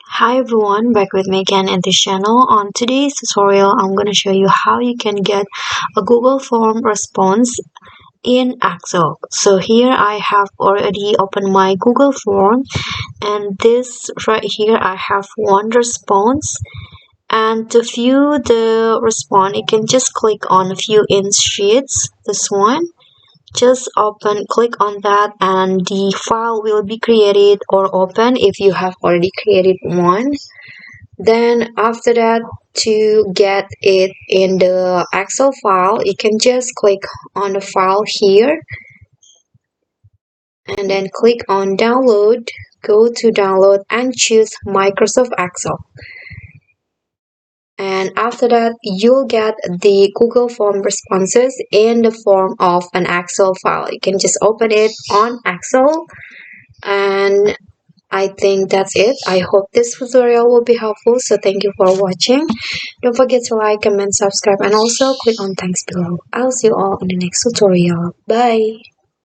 Hi everyone, back with me again in this channel. On today's tutorial, I'm going to show you how you can get a Google form response in Excel. So here I have already opened my Google form, and this right here I have one response. And to view the response, you can just click on a view in sheets, this one. Just click on that, and the file will be created or open if you have already created one. Then after that, to get it in the Excel file, you can just click on the file here and then click on download. Go to download and choose Microsoft Excel. And after that, you'll get the Google form responses in the form of an Excel file. You can just open it on Excel, and I think that's it. I hope this tutorial will be helpful. So thank you for watching. Don't forget to like, comment, subscribe, and also click on thanks below. I'll see you all in the next tutorial. Bye.